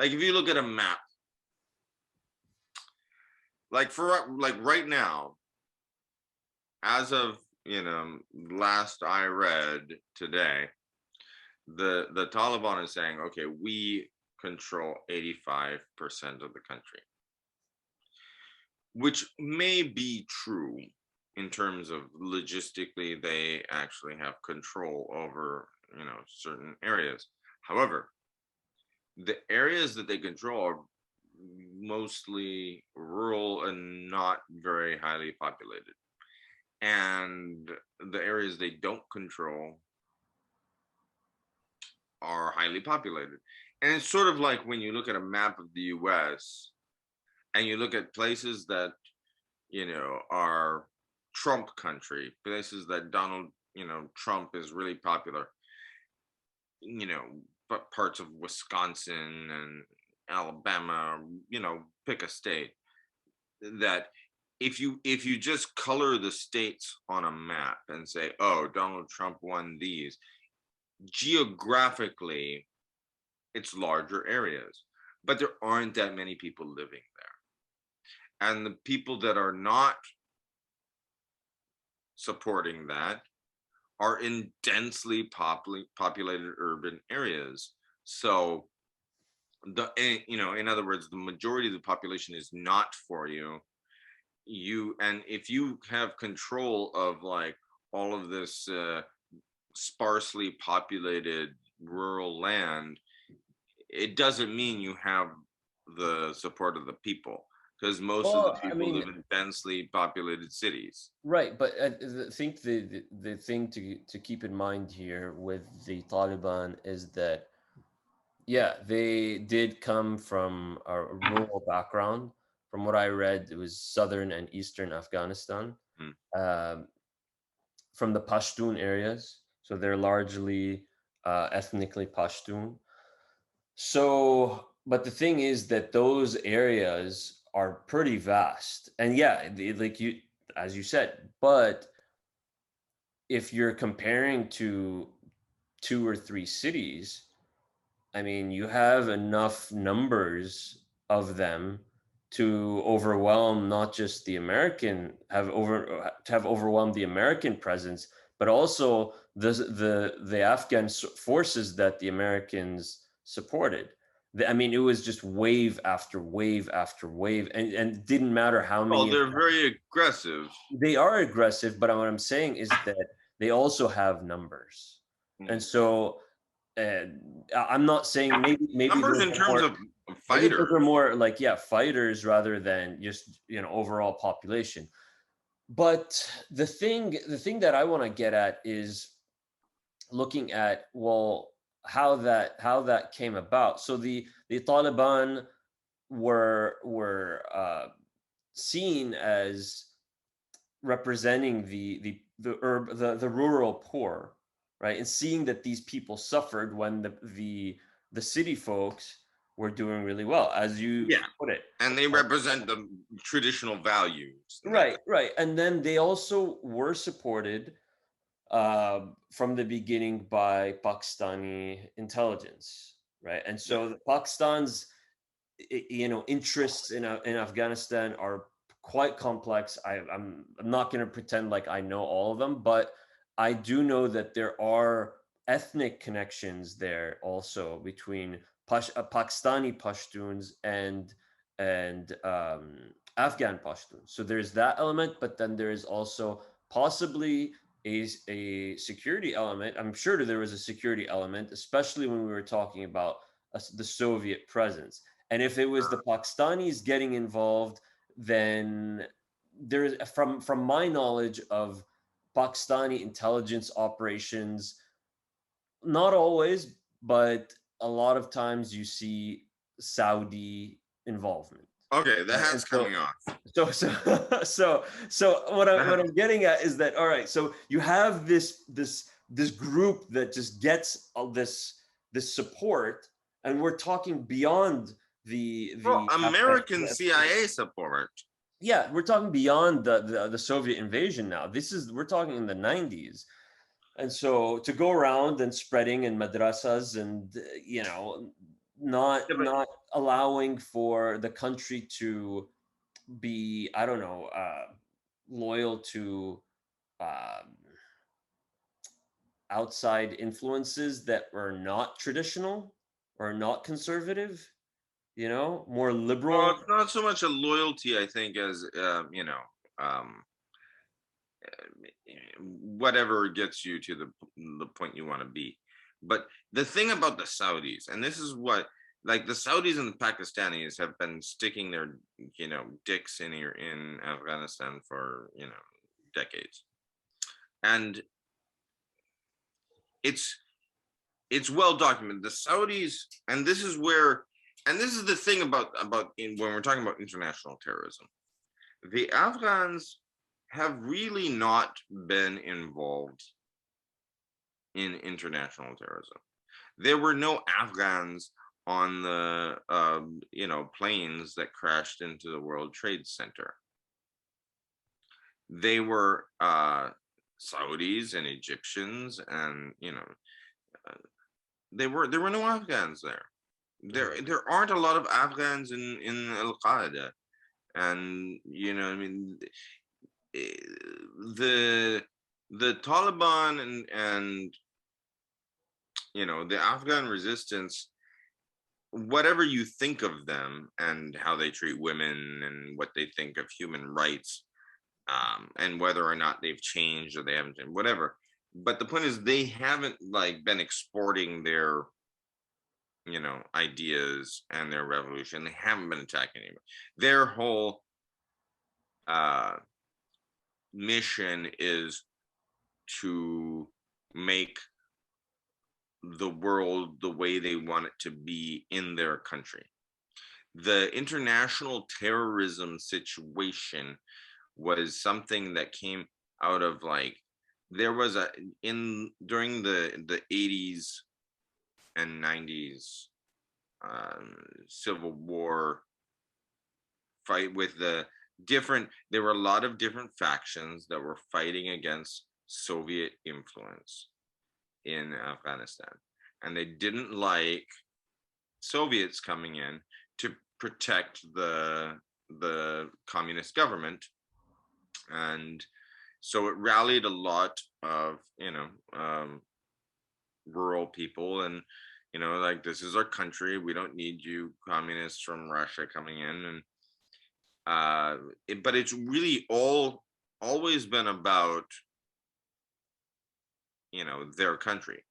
Like if you look at a map, like right now, as of last I read today, the Taliban is saying, okay, we control 85% of the country, which may be true in terms of logistically they actually have control over certain areas. However, the areas that they control are mostly rural and not very highly populated, and the areas they don't control are highly populated. And it's sort of like when you look at a map of the US and you look at places that are Trump country, places that Donald Trump is really popular, but parts of Wisconsin and Alabama, pick a state, that if you just color the states on a map and say, oh, Donald Trump won these, geographically it's larger areas, but there aren't that many people living there, and the people that are not supporting that are in densely populated urban areas. So in other words, the majority of the population is not for you. And if you have control of like all of this sparsely populated rural land, it doesn't mean you have the support of the people, because most of the people live in densely populated cities. Right, but I think the thing to keep in mind here with the Taliban is that, yeah, they did come from a rural background. From what I read, it was southern and eastern Afghanistan, Hmm. um, from the Pashtun areas. So they're largely ethnically Pashtun. So, but the thing is that those areas are pretty vast, and yeah, like you, as you said, but if you're comparing to two or three cities, I mean, you have enough numbers of them to overwhelm not just the American to have overwhelmed the American presence, but also the Afghan forces that the Americans supported. I mean, it was just wave after wave after wave, and it didn't matter how Well, many. they're very aggressive. They are aggressive, but what I'm saying is that they also have numbers, and so I'm not saying maybe Numbers those in are terms more of fighters. like, yeah, fighters rather than just overall population. But the thing that I want to get at is looking at, well, how that came about. So the Taliban were seen as representing the rural poor, right? And seeing that these people suffered when the city folks were doing really well, as you Yeah, put it. and they represent the traditional values. Right. And then they also were supported from the beginning by Pakistani intelligence, right? And Yeah. so Pakistan's interests in Afghanistan are quite complex. I'm not going to pretend like I know all of them, but I do know that there are ethnic connections there also between Pakistani Pashtuns and Afghan Pashtuns. So there's that element, but then there is also possibly a security element. I'm sure there was a security element, especially when we were talking about the Soviet presence. And if it was the Pakistanis getting involved, then there, from my knowledge of Pakistani intelligence operations, not always, but a lot of times you see Saudi involvement. Okay, the Right? And hat's coming off. so what I'm getting at is that, all right, so you have this group that just gets all this support, and we're talking beyond Well, the American CIA support. yeah, we're talking beyond the Soviet invasion now. We're talking in the 90s. And so to go around and spreading in madrasas and not Yeah, but not allowing for the country to be, I don't know, loyal to um, outside influences that are not traditional or not conservative, more well, liberal. it's not so much a loyalty, I think, as um, whatever gets you to the point you want to be. But the thing about the Saudis, and this is what, like, the Saudis and the Pakistanis have been sticking their dicks in here in Afghanistan for decades, and it's it's well documented. The Saudis, and this is where, and this is the thing when we're talking about international terrorism, the Afghans have really not been involved in international terrorism. There were no Afghans on the planes that crashed into the World Trade Center. They were Saudis and Egyptians, and uh, there were no Afghans there. Mhm. There aren't a lot of Afghans in Al Qaeda, and I mean, eh, the the Taliban and the Afghan resistance, whatever you think of them and how they treat women and what they think of human rights, and whether or not they've changed or they haven't changed, whatever. But the point is, they haven't like been exporting their ideas and their revolution. They haven't been attacking anybody. Their whole uh, mission is to make the world the way they want it to be in their country. The international terrorism situation was something that came out of, like, there was a in during the 80s and 90s civil war fight with the different there were a lot of different factions that were fighting against Soviet influence in Afghanistan, and they didn't like Soviets coming in to protect the communist government. And so it rallied a lot of rural people, and like, this is our country, we don't need you communists from Russia coming in. And but it's really always been about their country.